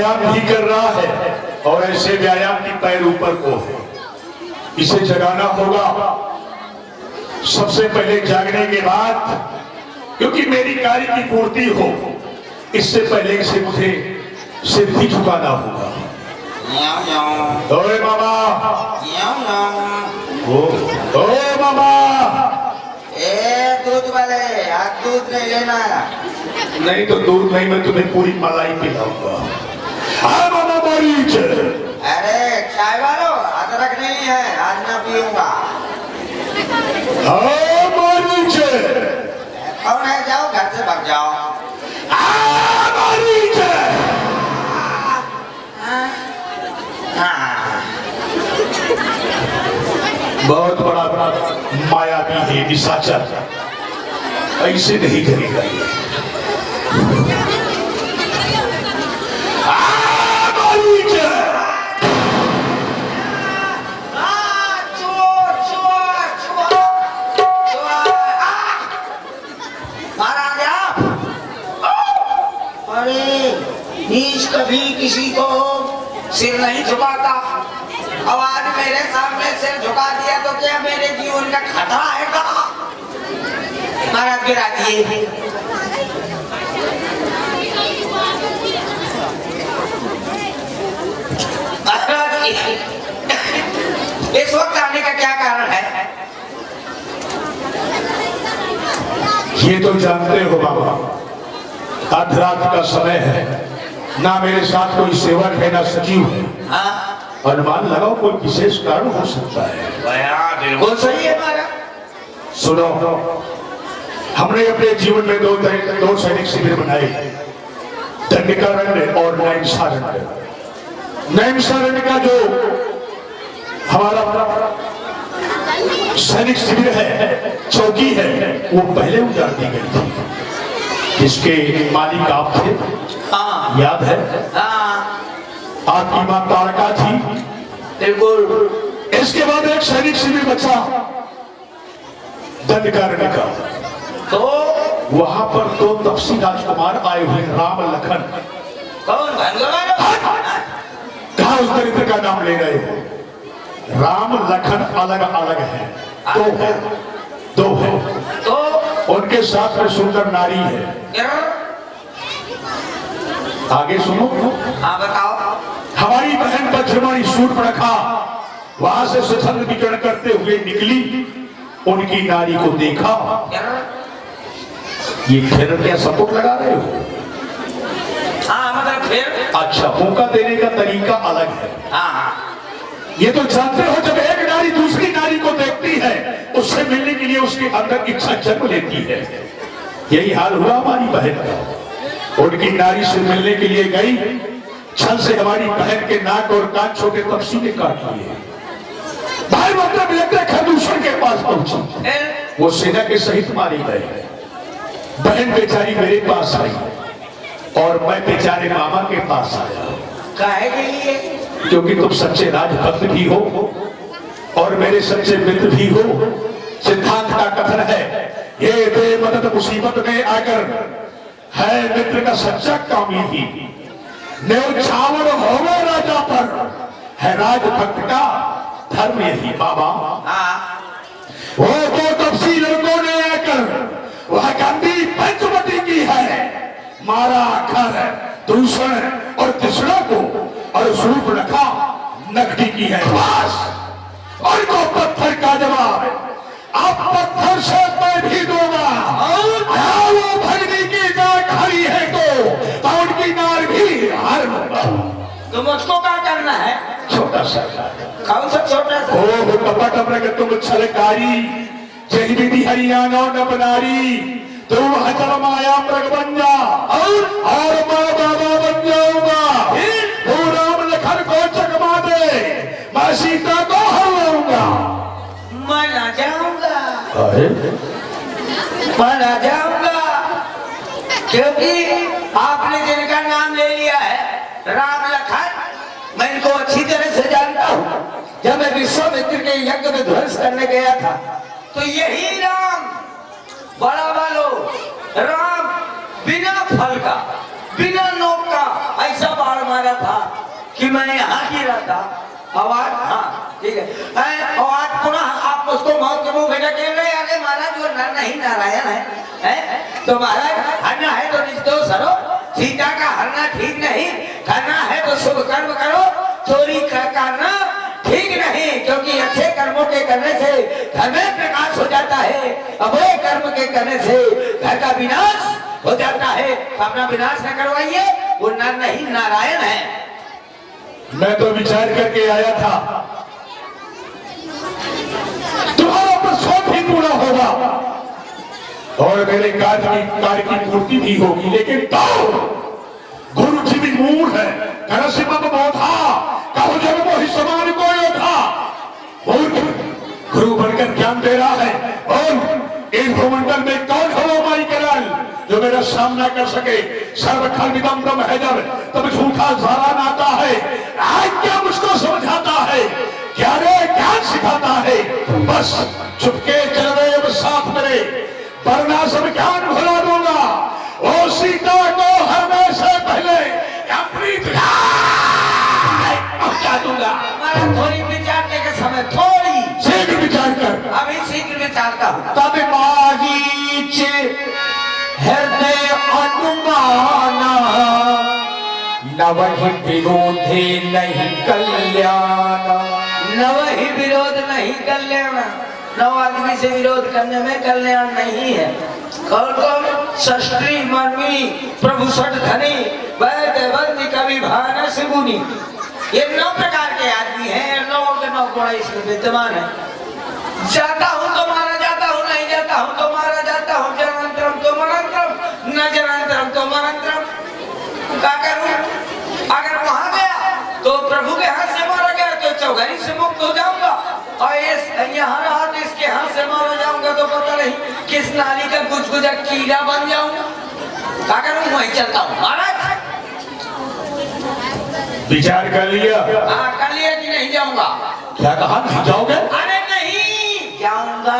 व्यायाम भी कर रहा है और ऐसे व्यायाम की पैर ऊपर को है, इसे जगाना होगा। सबसे पहले जागने के बाद, क्योंकि मेरी कार्य की पूर्ति हो, इससे पहले से मुझे सिर भी झुकाना होगा। ओए मामा, ओए मामा, दूध वाले, आज दूध नहीं लेना। नहीं तो दूध नहीं, मैं तुम्हें पूरी मलाई पिलाऊंगा। हाँ मामा मरीज। अरे चाय वालों, अदरक नहीं है, आज ना पीऊंगा। हाँ मरीज। कौन है? जाओ घर से भाग जाओ। हाँ मरीज। बहुत बड़ा मायावी है निशाचर, ऐसे नहीं करेगा ये। चोर चोर चोर मारा गया। अरे नीच कभी किसी को सिर नहीं झुकाता, अब आज मेरे सामने सिर झुका दिया तो क्या मेरे जीवन का खतरा है का? महाराज गिरा दिए। इस वक्त आने का क्या कारण है? ये तो जानते हो बाबा, अर्धरात का समय है, ना मेरे साथ कोई सेवक है ना सचिव है। हाँ? अनुमान लगाओ कोई विशेष कारण हो सकता है। बिल्कुल सही है महाराज। सुनो, हमने अपने जीवन में दो सैनिक शिविर बनाए, दंडकारण्य और नैमिषारण्य। नैमिषारण्य का जो हमारा सैनिक शिविर है, चौकी है, वो पहले उजाड़ दी गई थी। इसके मालिक आप थे, हाँ याद है? हाँ आपकी मां तारका थी। बिल्कुल। इसके बाद एक सैनिक शिविर बचा दंडकारण्य का, तो वहां पर दो तपसी राजकुमार आए हुए, राम लखन। कौन? कहा उस दरिद्र का नाम ले रहे हो? राम लखन अलग अलग है, दो है। तो उनके साथ में सुंदर नारी है। आगे सुनो। हाँ बताओ। हमारी बहन वज्रमणि शूर्पणखा वहां से सत्संग विचरण करते हुए निकली, उनकी नारी को देखा। ये फिर क्या सपोर्ट लगा रहे हो? हाँ मतलब फिर? अच्छा, मौका देने का तरीका अलग है। हाँ ये तो जानते हो, जब एक नारी दूसरी नारी को देखती है, उससे मिलने के लिए उसके अंदर इच्छा जन्म लेती है। यही हाल हुआ हमारी बहन का। उनकी नारी से मिलने के लिए गई, छल से हमारी बहन के नाक और कान छोटे तपसी ने काट लिए। भाई मतलब लगता खरदूषण के पास पहुंची, वो सेना के सहित मारे गए। बहन बेचारी मेरे पास आई और मैं बेचारे मामा के पास आया। काहे के लिए? क्योंकि तुम सच्चे राजभक्त भी हो और मेरे सच्चे मित्र भी हो। सिद्धांत का कथन है, ये बेमदद मुसीबत में आकर है मित्र का सच्चा कामी ही। न्यौछावर होवे राजा पर, है राजभक्त का धर्म यही। बाबा हाँ वो दो तपसी लड़कों ने आकर वह गांधी पंचवटी की है, मारा घर दूषण और तिसड़ा को, और सूप रखा नकदी की है बस। और को पत्थर का जवाब आप पत्थर से मैं भी दूंगा। वो भगनी की जान हरी है तो उनकी नार भी हर लूंगा। तो मुझको क्या करना है? छोटा सा कौन सा छोटा सा? ओ कपट अपने तुम छलकारी जही विधि हरियाणा न बनारी, तुम हजर माया मृग बन जा और मैं बाबा बन जाऊंगा। तू राम लखन को चकमा दे, मैं सीता को हरवाऊंगा। मैं ना जाऊंगा, अरे मैं ना जाऊंगा, क्योंकि आपने जिनका नाम ले लिया है राम लखन, मैं इनको अच्छी तरह से जानता हूँ। जब मैं विश्वामित्र के यज्ञ में ध्वंस करने गया था तो यही राम, बड़ा वालो राम बिना फल का, बिना नोक का ऐसा बाढ़ मारा कि मैं यहाँ गिरा था। आवाज, हाँ ठीक है। आवाज पुनः आप उसको मौत के मुंह भेजा के रहे, अरे महाराज वो नर नहीं नारायण है? तो महाराज हरना है तो निर्दोष हरो, सीता का हरना ठीक नहीं, करना है तो शुभ कर्म करो, चोरी करना ठीक नहीं, क्योंकि अच्छे कर्मों के करने से घर में प्रकाश हो जाता है, अबुरे कर्म के करने से घर का विनाश हो जाता है। अपना विनाश न करवाइए, वो नर नहीं नारायण है। मैं तो विचार करके आया था तुम्हारा प्रसव भी पूरा होगा और मेरे कार्य की पूर्ति भी होगी, लेकिन तो गुरु जी भी मूल है, नरसिंह बोधा कहो जब वो समान को था, गुरु बनकर ज्ञान दे रहा है। और इस भूमंडल में कौन हो माई कराल जो मेरा सामना कर सके? सर्वखल विदम ब्रह्म है जब तब झूठा सारा नाता है। आज क्या मुझको समझाता है, क्या रे ज्ञान सिखाता है? बस चुपके चल रहे अब साथ मेरे, वरना सब ज्ञान भुला दूंगा। ओ सीता को हरने से पहले अपनी पहुंचा दूंगा। थोड़ी विचारने का समय, थोड़ी शीघ्र विचार कर। अभी शीघ्र विचारता हूँ। तब मारीच हृदय अनुमाना, नवहि विरोधे नहीं कल्याण। नवहि विरोध नहीं कल्याण, नव आदमी से विरोध करने में कल्याण नहीं है। कौन कौन? शस्त्री मर्मी प्रभु सठ धनी वैद्य वंदी कवि भानस मुनि, ये 9 प्रकार के आदमी हैं। 9 के 9 गुण इसमें विद्यमान है। जाता हूँ तो मारा जाता हूँ, नहीं जाता हूँ तो मारा जाता हूँ, जनांतरम तो मरंतरम, न जनांतरम तो मरंतरम। क्या करूँ? अगर वहां गया तो प्रभु के हाथ से मारा गया तो चौघरी से मुक्त हो जाऊंगा, और यहाँ रहा तो इसके हाथ से मारा जाऊंगा तो पता नहीं किस नाली का गुजगुजा कीड़ा बन जाऊंगा। क्या करूँ? वहीं चलता हूँ महाराज। विचार कर लिया? हाँ कर लिया कि नहीं जाऊंगा? क्या कहा? नहीं जाओगे? अरे नहीं जाऊंगा।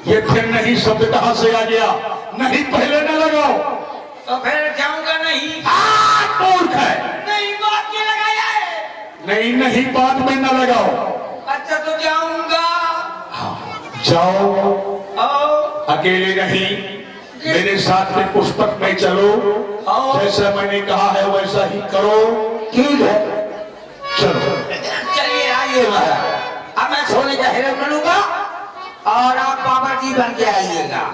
ये फिर नहीं शब्द कहां से आ गया? नहीं पहले न लगाओ तो फिर जाऊंगा नहीं। मूर्ख है। नहीं बात की लगाया है। नहीं नहीं बात में न लगाओ। अच्छा तो जाऊंगा। जाओ, आओ। अकेले नहीं, मेरे साथ में पुष्पक में चलो। जैसा मैंने कहा है वैसा ही करो। ठीक है चलो चलिए आइए महाराज। अब मैं सोने का हिरण बनूंगा और आप बाबा जी बन के आइएगा।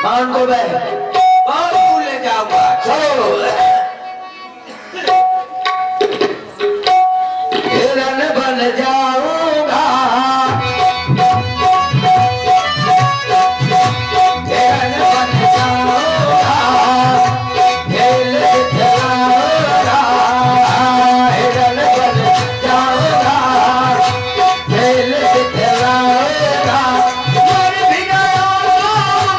मैं उनको बहुत दूर ले जाऊंगा। चलो हिरण बन जाऊंगा, हिरण बन जाऊंगा, खेल खिलाऊंगा, हिरण बन जाऊंगा, खेल खिलाऊंगा। मर भी गया मरूंगा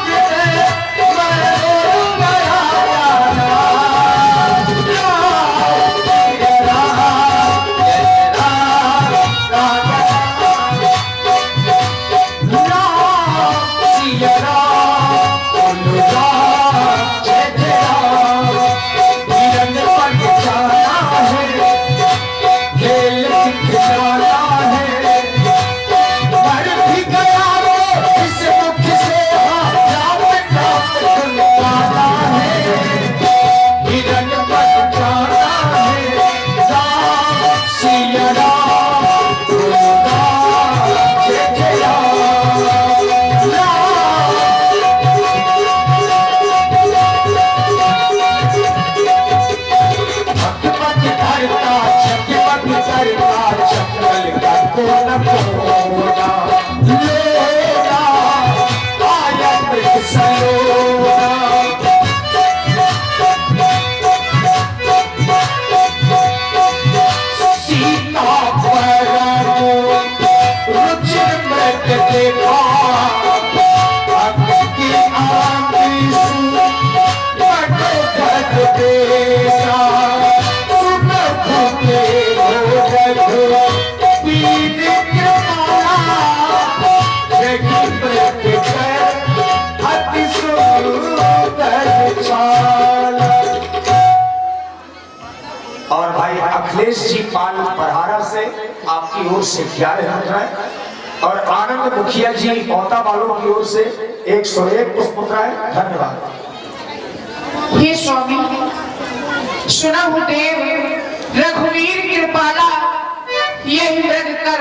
भाई अखिलेश जी पाल परहारा से आपकी ओर से 11 मुद्राएं और आनंद मुखिया जी औता वालों की ओर से 101 पुष्प मुद्राएं। धन्यवाद। हे स्वामी, सुना हूँ देव रघुवीर कृपाला, यही मृग कर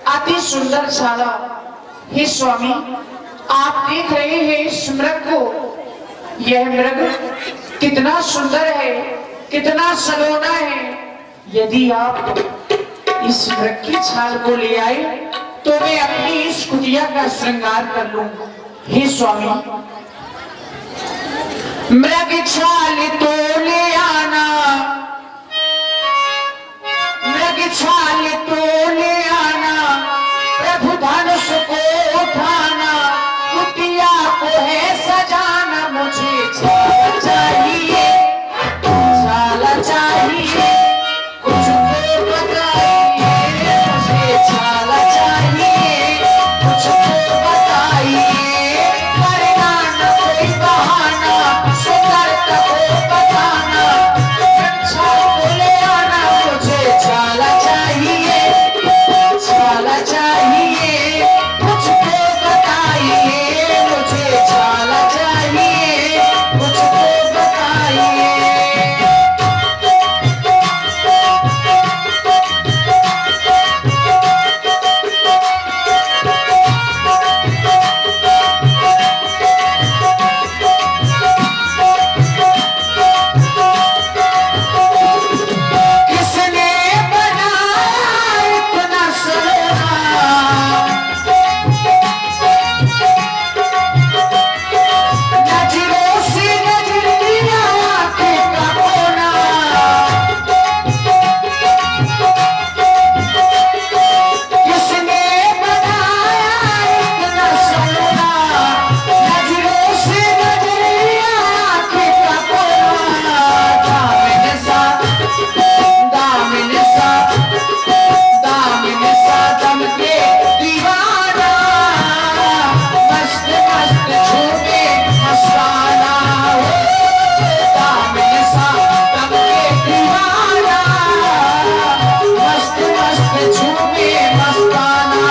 अति सुंदर छाला। हे स्वामी, आप देख रहे हैं इस मृग को, यह मृग कितना सुंदर है, कितना सलोना है। यदि आप इस मृग की छाल को ले आए तो मैं अपनी इस कुटिया का श्रृंगार कर लूं। हे स्वामी, मृग छाल तो ले आना, मृग छाल तो ले आना, प्रभु धनुष को उठाना, कुटिया को है सजाना। मुझे छाल चाहिए, छाल चाहिए, कुछ तो बताइए। मुझे छाल चाहिए, कुछ तो बताइए। करना न कोई बहाना, सुंदरता को बताना, छाल को ले आना। मुझे छाल चाहिए, छाल चाहिए, कुछ तो बताइए। मुझे छाल चाहिए, कुछ तो बताइए। किसने बनाया इतना सलोना, नजरों से नजर दिया आंखें का कोना। किसने बनाया इतना सलोना, नजरों से नजर दिया आंखें का कोना। दामिन सा, दामिन सा, दामिन सा दम के दीवाना, मस्त मस्त झूमे मस्ताना। दामिन सा दम के दीवाना, मस्त मस्त झूमे मस्ताना।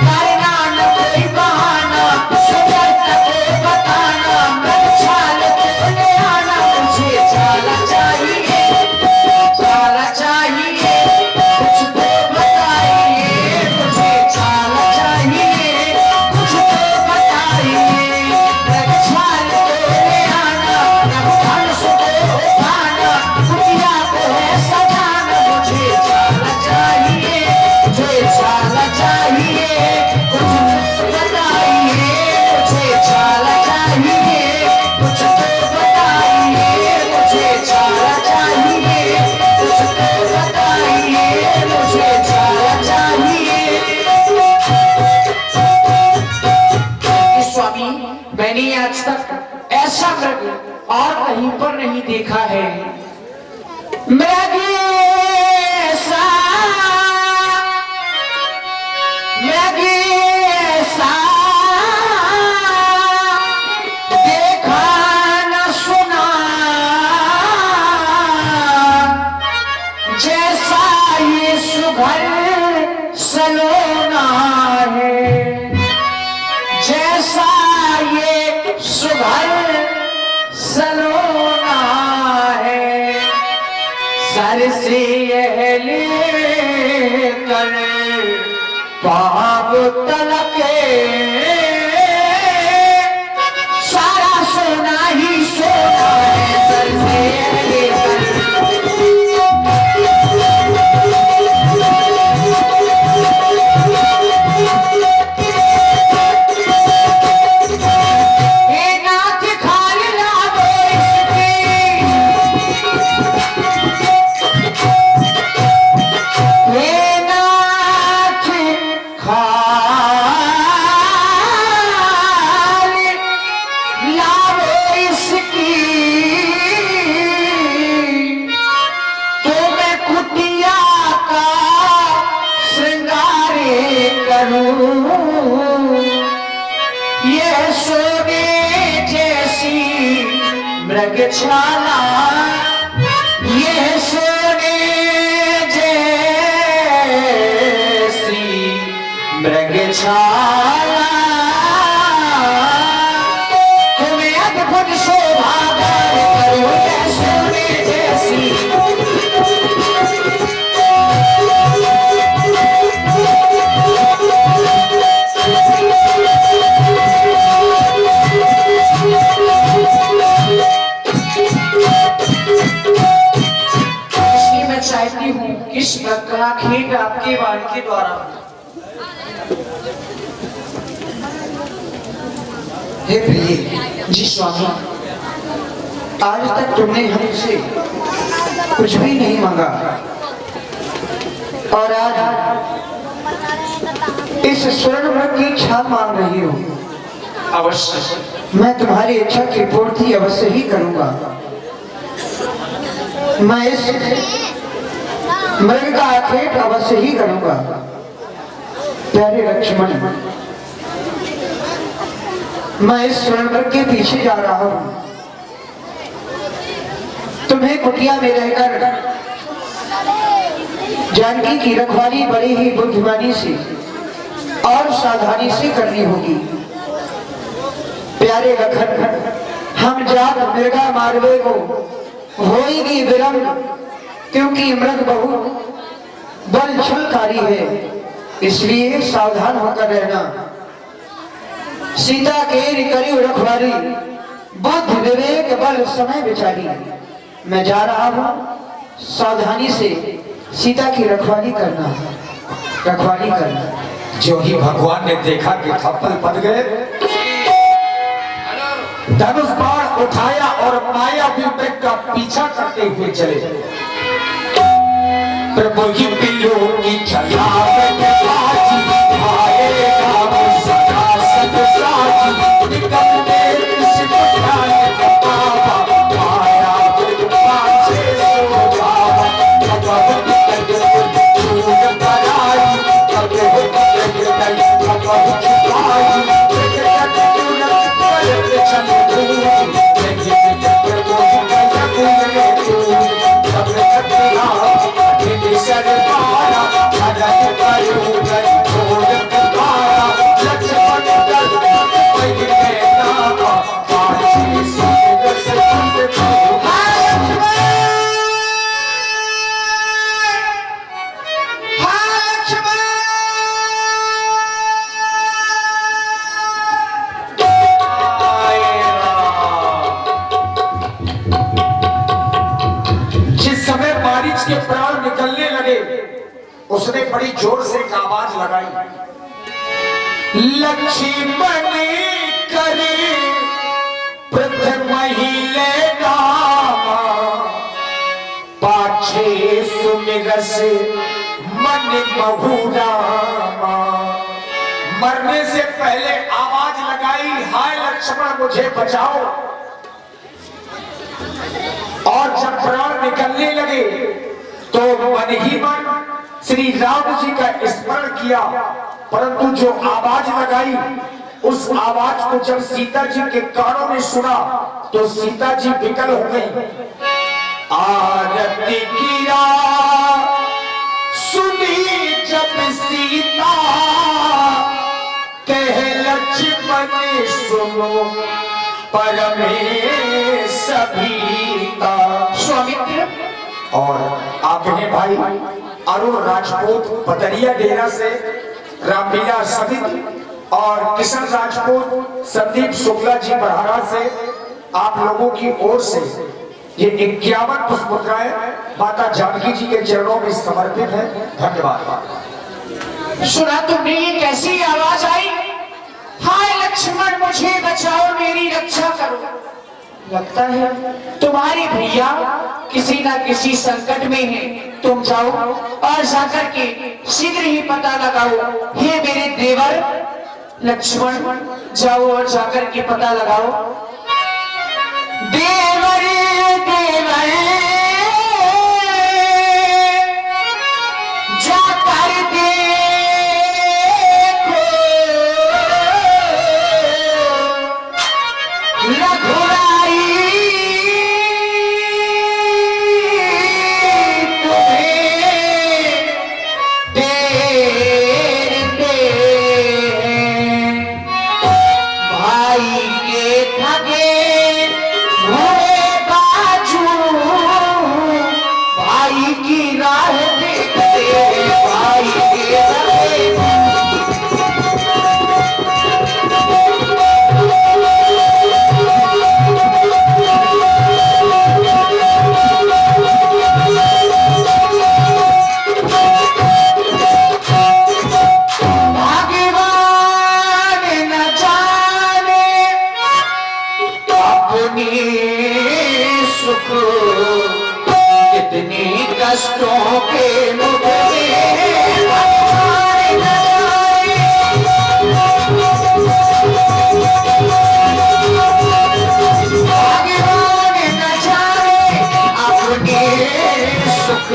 करना न कोई बहाना, सुंदरता को बताना, मृग छाल को ले आना। मुझे छाल चाहिए, छाल चाहिए, कुछ तो बताइए। मुझे छाल चाहिए, कुछ तो बताइए। मृग छाल को ले आना, प्रभु धनुष को उठाना, कुटिया को है सजाना। मुझे छाल चाहिए, मुझे छाल चाहिए, कुछ तो बताइए। मुझे छाल चाहिए, कुछ तो बताइए। मुझे छाल चाहिए, कुछ तो बताइए। मुझे छाल चाहिए। स्वामी, मैंने आज तक ऐसा मृग और कहीं पर नहीं देखा है। मृग ऐसा, मृग ऐसा देखा न सुना, जैसा ये सुघर सलोना है, जैसा ये सुघर सलोना है। सर से यह लेकर पाप तलक सारा सोना ही सोना है। सर से यह लेकर हे नाथ खाल लावो इसकी, हे नाथ खाल लावो इसकी, तो मैं कुटिया का श्रृंगार करूं। यह सोने जैसी मृगछाला किस प्रकार खेत आपके बाण के द्वारा। हे प्रिय जी स्वामी, आज तक तुमने हमसे कुछ भी नहीं मांगा और आज इस स्वर्ण वृक्ष की इच्छा मांग रही हो। अवश्य मैं तुम्हारी इच्छा की पूर्ति अवश्य ही करूंगा। मैं इस मृग का आखेट अवश्य ही करूंगा। प्यारे लक्ष्मण, मैं इस स्वर्ण वृक्ष के पीछे जा रहा हूं। तुम्हें कुटिया में रहकर जानकी की रखवाली बड़ी ही बुद्धिमानी से और सावधानी से करनी होगी। प्यारे लखन, हम जात मृगा मारवे को होएगी विलंब, क्योंकि मृग बहुत बलछलकारी है, इसलिए सावधान होकर रहना। सीता के करी रखवाली, बुद्धि विवेक बल समय विचारी। मैं जा रहा हूँ, सावधानी से सीता की रखवाली करना। जो ही भगवान ने देखा कि थप्पल पड़ गए, धनुष बाण उठाया और मायावी मृग का पीछा करते हुए चले। प्रभु की पिल्लो की छलावट बाजी, आएगा वो सदा सद साजी। निकलते इस बुझाने का बाबा, माया मृग पाछे सो बाबा। अब निकल दूर पराई, अब निकल अब छुपाई। के प्राण निकलने लगे, उसने बड़ी जोर से एक आवाज लगाई, लक्ष्मण करे प्रथम हिले नामा, पाछे सुमिरस मन बहुरामा। मरने से पहले आवाज लगाई, हाय लक्ष्मण मुझे बचाओ। और जब प्राण निकलने लगे तो मन ही मन श्री राम जी का स्मरण किया, परंतु जो आवाज लगाई उस आवाज को जब सीता जी के कानों में सुना तो सीता जी विकल हो गई। आरती किया सुनी जब सीता, कह लक्ष्मण सुनो परमे सभीता। स्वामित्र और आपने भाई अरुण राजपूत पतरिया डेरा से, रामलीला समित और किशन राजपूत, संदीप शुक्ला जी बरहारा से आप लोगों की ओर से ये 51 पुष्पमुद्राएं माता जानकी जी के चरणों में समर्पित है। धन्यवाद। सुना तुमने ये कैसी आवाज आई, हाय लक्ष्मण मुझे बचाओ, मेरी रक्षा करो। लगता है तुम्हारे भैया किसी ना किसी संकट में है। तुम जाओ और जाकर के शीघ्र ही पता लगाओ। हे मेरे देवर लक्ष्मण, जाओ और जाकर के पता लगाओ। देवर देवर जाकर देखो, रघुराई भाई के थके हुए बाजू कष्टों के मुख में हमारे नजारे। भगवान नजारे अपने सुख,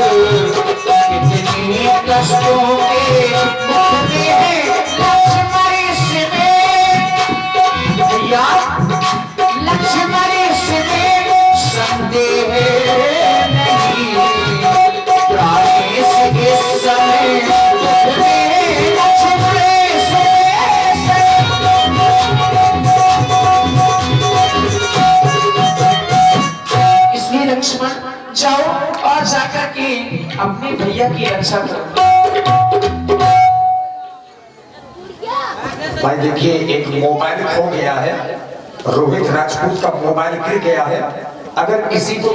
कितनी कष्टों के मुख में है लक्ष्मण इसमें। भैया लक्ष्मण इसमें संदेह नहीं, प्राणेश इस समय मुख में है लक्ष्मण इसलिए लक्ष्मण जाओ और जाकर के अपने भैया की रक्षा करो। भाई देखिए, एक मोबाइल खो गया है, रोहित राजपूत का मोबाइल गिर गया है। अगर किसी को